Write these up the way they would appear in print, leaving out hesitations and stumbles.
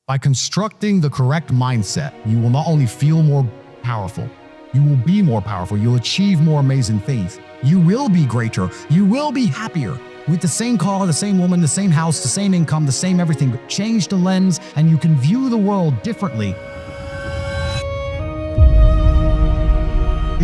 By constructing the correct mindset, you will not only feel more powerful, you will be more powerful, you'll achieve more amazing things. You will be greater, you will be happier. With the same car, the same woman, the same house, the same income, the same everything, but change the lens and you can view the world differently.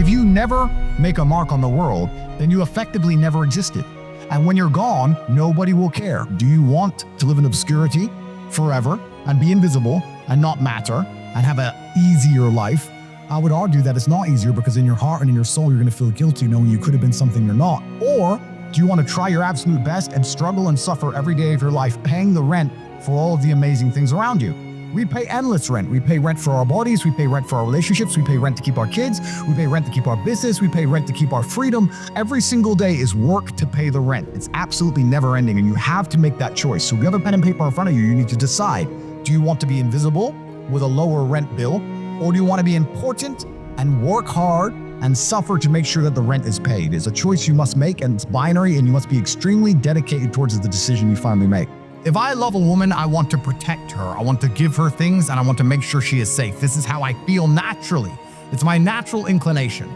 If you never make a mark on the world, then you effectively never existed. And when you're gone, nobody will care. Do you want to live in obscurity forever and be invisible and not matter and have an easier life? I would argue that it's not easier, because in your heart and in your soul, you're going to feel guilty knowing you could have been something you're not. Or do you want to try your absolute best and struggle and suffer every day of your life, paying the rent for all of the amazing things around you? We pay endless rent. We pay rent for our bodies. We pay rent for our relationships. We pay rent to keep our kids. We pay rent to keep our business. We pay rent to keep our freedom. Every single day is work to pay the rent. It's absolutely never ending, and you have to make that choice. So if you have a pen and paper in front of you, you need to decide. Do you want to be invisible with a lower rent bill, or do you want to be important and work hard and suffer to make sure that the rent is paid? It's a choice you must make, and it's binary, and you must be extremely dedicated towards the decision you finally make. If I love a woman, I want to protect her. I want to give her things, and I want to make sure she is safe. This is how I feel naturally. It's my natural inclination.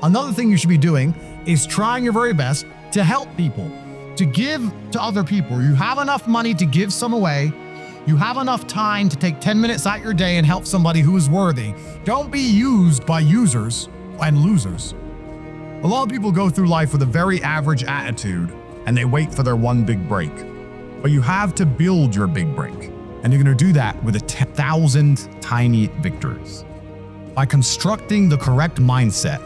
Another thing you should be doing is trying your very best to help people, to give to other people. You have enough money to give some away. You have enough time to take 10 minutes out your day and help somebody who is worthy. Don't be used by users and losers. A lot of people go through life with a very average attitude, and they wait for their one big break. But you have to build your big break, and you're going to do that with 1,000 tiny victories. By constructing the correct mindset,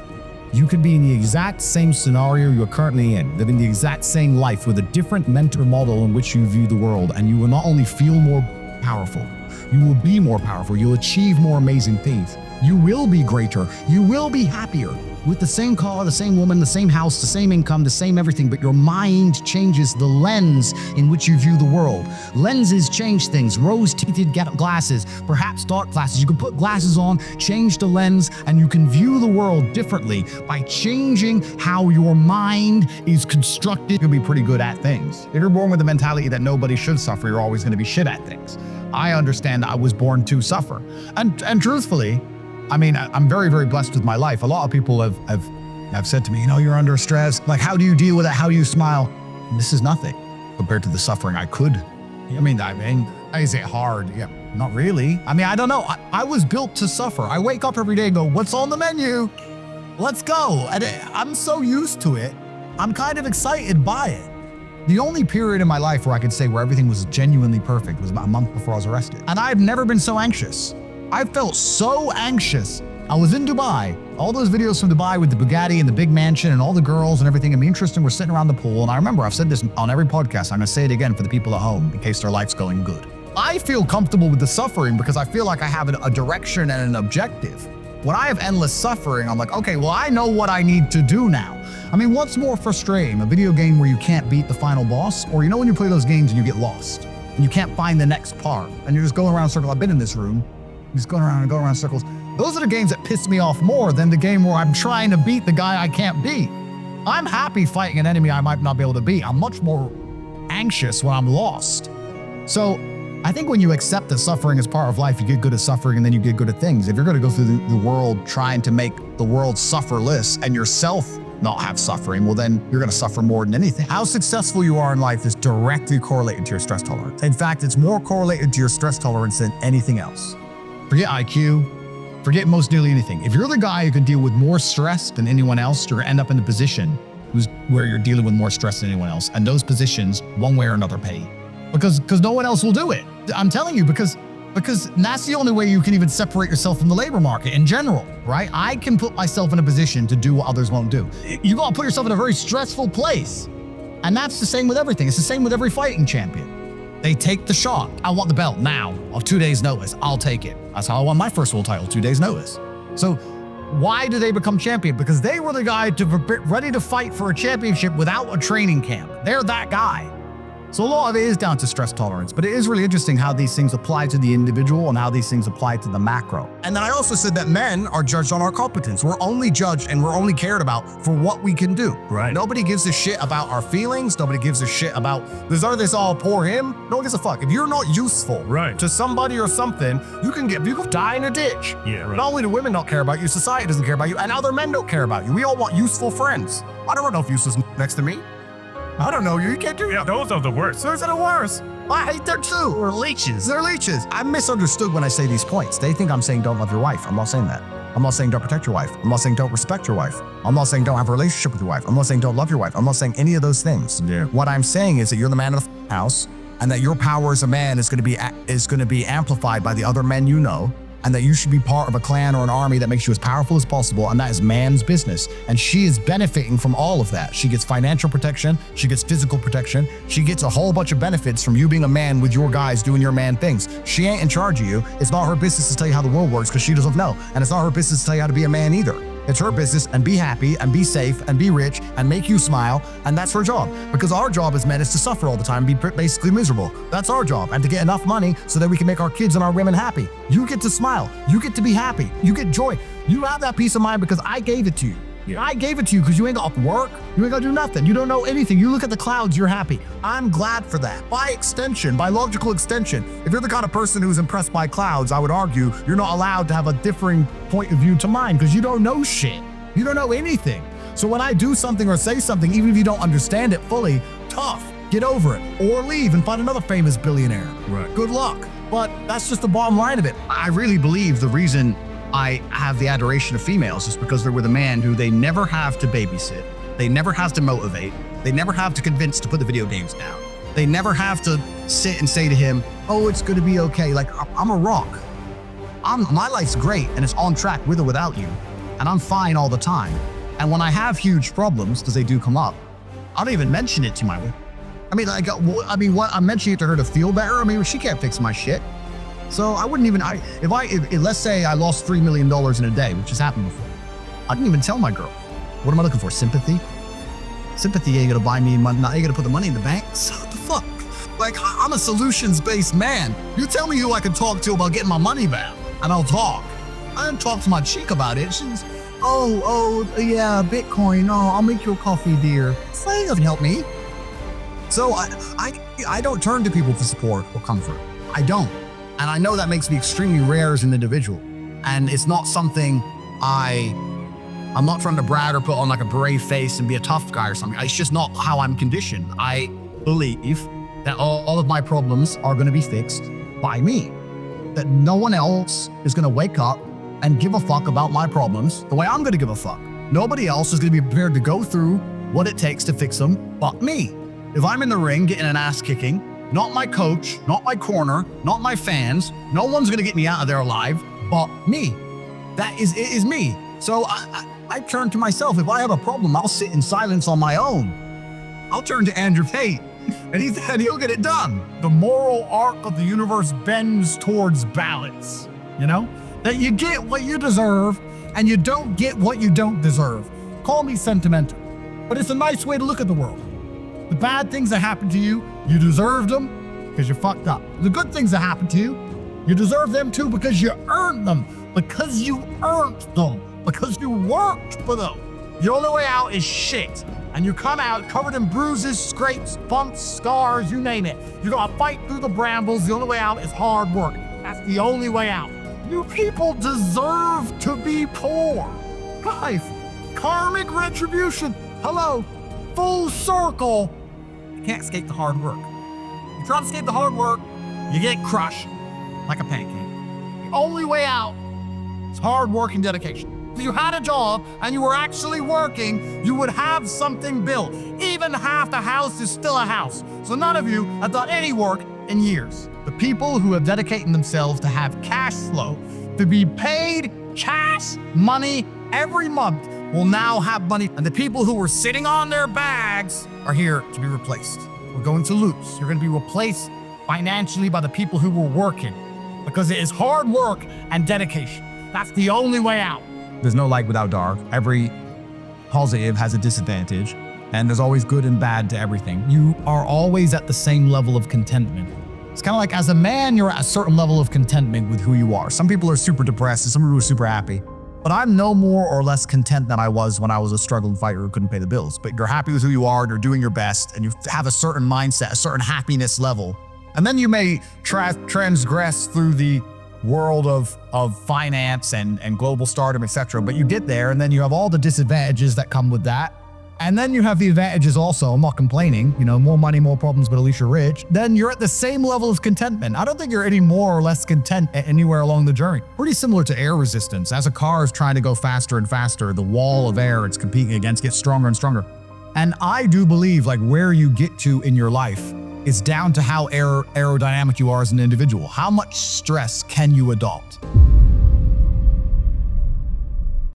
you could be in the exact same scenario you're currently in, living the exact same life with a different mental model in which you view the world, and you will not only feel more powerful, you will be more powerful, you'll achieve more amazing things. You will be greater, you will be happier. With the same car, the same woman, the same house, the same income, the same everything, but your mind changes the lens in which you view the world. Lenses change things. Rose-tinted glasses, perhaps dark glasses. You can put glasses on, change the lens, and you can view the world differently by changing how your mind is constructed. You'll be pretty good at things. If you're born with the mentality that nobody should suffer, you're always going to be shit at things. I understand I was born to suffer. And truthfully, I mean, I'm very, very blessed with my life. A lot of people have said to me, you're under stress. Like, how do you deal with it? How do you smile? This is nothing compared to the suffering I could. Is it hard? Yeah, not really. I don't know. I was built to suffer. I wake up every day and go, what's on the menu? Let's go. And I'm so used to it. I'm kind of excited by it. The only period in my life where I could say where everything was genuinely perfect was about a month before I was arrested. And I've never been so anxious. I felt so anxious. I was in Dubai, all those videos from Dubai with the Bugatti and the big mansion and all the girls and everything. And me and Tristan were sitting around the pool. And I remember I've said this on every podcast. I'm going to say it again for the people at home in case their life's going good. I feel comfortable with the suffering because I feel like I have a direction and an objective. When I have endless suffering, I'm like, okay, well, I know what I need to do now. What's more frustrating? A video game where you can't beat the final boss? Or when you play those games and you get lost and you can't find the next part and you're just going around in a circle. I've been in this room. Just going around and going around in circles. Those are the games that piss me off more than the game where I'm trying to beat the guy I can't beat. I'm happy fighting an enemy I might not be able to beat. I'm much more anxious when I'm lost. So I think when you accept that suffering is part of life, you get good at suffering and then you get good at things. If you're going to go through the world trying to make the world sufferless and yourself not have suffering, well then you're going to suffer more than anything. How successful you are in life is directly correlated to your stress tolerance. In fact, it's more correlated to your stress tolerance than anything else. Forget IQ, forget most nearly anything. If you're the guy who can deal with more stress than anyone else, you're gonna end up in the position where you're dealing with more stress than anyone else. And those positions, one way or another, pay. Because no one else will do it. I'm telling you, because that's the only way you can even separate yourself from the labor market in general, right? I can put myself in a position to do what others won't do. You gotta put yourself in a very stressful place. And that's the same with everything. It's the same with every fighting champion. They take the shot. I want the belt now. 2 days notice. I'll take it. That's how I won my first world title, 2 days notice. So why do they become champion? Because they were the guy ready to fight for a championship without a training camp. They're that guy. So a lot of it is down to stress tolerance, but it is really interesting how these things apply to the individual and how these things apply to the macro. And then I also said that men are judged on our competence. We're only judged and we're only cared about for what we can do. Right. Nobody gives a shit about our feelings. Nobody gives a shit about this all poor him. No one gives a fuck. If you're not useful to somebody or something, you can die in a ditch. Yeah, right. Not only do women not care about you, society doesn't care about you, and other men don't care about you. We all want useful friends. I don't want no useless next to me. I don't know you. You can't do Yeah, those are the worst. Those are the worst. I hate them too. Or leeches. They're leeches. I'm misunderstood when I say these points. They think I'm saying don't love your wife. I'm not saying that. I'm not saying don't protect your wife. I'm not saying don't respect your wife. I'm not saying don't have a relationship with your wife. I'm not saying don't love your wife. I'm not saying any of those things. Yeah. What I'm saying is that you're the man of the house, and that your power as a man is going to be amplified by the other men you know, and that you should be part of a clan or an army that makes you as powerful as possible, and that is man's business. And she is benefiting from all of that. She gets financial protection, she gets physical protection, she gets a whole bunch of benefits from you being a man with your guys doing your man things. She ain't in charge of you. It's not her business to tell you how the world works because she doesn't know. And it's not her business to tell you how to be a man either. It's her business, and be happy and be safe and be rich and make you smile, and that's her job. Because our job as men is to suffer all the time and be basically miserable. That's our job, and to get enough money so that we can make our kids and our women happy. You get to smile, you get to be happy, you get joy. You have that peace of mind because I gave it to you. Yeah. I gave it to you because you ain't got to work, you ain't got to do nothing, you don't know anything. You look at the clouds, you're happy. I'm glad for that. By extension, by logical extension, if you're the kind of person who's impressed by clouds, I would argue you're not allowed to have a differing point of view to mine because you don't know shit. You don't know anything. So when I do something or say something, even if you don't understand it fully, tough, get over it, or leave and find another famous billionaire. Right. Good luck. But that's just the bottom line of it. I really believe the reason I have the adoration of females is because they're with a man who they never have to babysit, they never have to motivate, they never have to convince to put the video games down. They never have to sit and say to him, oh, it's gonna be okay. Like, I'm a rock. My life's great and it's on track with or without you. And I'm fine all the time. And when I have huge problems, because they do come up, I don't even mention it to my wife. I'm mentioning it to her to feel better. I mean, she can't fix my shit. So I wouldn't even, if let's say I lost $3 million in a day, which has happened before, I didn't even tell my girl. What am I looking for? Sympathy? Sympathy ain't gonna buy me money, ain't gonna put the money in the bank. So what the fuck? Like, I'm a solutions-based man. You tell me who I can talk to about getting my money back, and I'll talk. I didn't talk to my chick about it. She's, yeah, Bitcoin. Oh, I'll make you a coffee, dear. That doesn't help me. So I don't turn to people for support or comfort. I don't. And I know that makes me extremely rare as an individual. And it's not something I'm not trying to brag or put on like a brave face and be a tough guy or something. It's just not how I'm conditioned. I believe that all of my problems are going to be fixed by me. That no one else is going to wake up and give a fuck about my problems the way I'm going to give a fuck. Nobody else is going to be prepared to go through what it takes to fix them but me. If I'm in the ring getting an ass kicking, not my coach, not my corner, not my fans, no one's going to get me out of there alive but me. It is me. So I turn to myself. If I have a problem, I'll sit in silence on my own. I'll turn to Andrew Tate and he'll get it done. The moral arc of the universe bends towards balance, you know? That you get what you deserve and you don't get what you don't deserve. Call me sentimental, but it's a nice way to look at the world. The bad things that happen to you, you deserved them because you fucked up. The good things that happen to you, you deserve them too because you earned them. Because you earned them. Because you worked for them. The only way out is shit. And you come out covered in bruises, scrapes, bumps, scars, you name it. You gotta fight through the brambles. The only way out is hard work. That's the only way out. You people deserve to be poor. Guys, karmic retribution. Hello, full circle. You can't escape the hard work. You try to escape the hard work, you get crushed like a pancake. The only way out is hard work and dedication. If you had a job and you were actually working, you would have something built. Even half the house is still a house. So none of you have done any work in years. The people who have dedicated themselves to have cash flow, to be paid cash money every month, will now have money. And the people who were sitting on their bags are here to be replaced. We're going to lose. You're going to be replaced financially by the people who were working, because it is hard work and dedication. That's the only way out. There's no light without dark. Every positive has a disadvantage. and there's always good and bad to everything. You are always at the same level of contentment. It's kind of like, as a man, you're at a certain level of contentment with who you are. Some people are super depressed and some people are super happy. But I'm no more or less content than I was when I was a struggling fighter who couldn't pay the bills. But you're happy with who you are, and you're doing your best, and you have a certain mindset, a certain happiness level. And then you may transgress through the world of finance and global stardom, etc. But you get there, and then you have all the disadvantages that come with that. And then you have the advantages also. I'm not complaining, more money, more problems, but at least you're rich. Then you're at the same level of contentment. I don't think you're any more or less content anywhere along the journey. Pretty similar to air resistance. As a car is trying to go faster and faster, the wall of air it's competing against gets stronger and stronger. And I do believe where you get to in your life is down to how aerodynamic you are as an individual. How much stress can you adopt?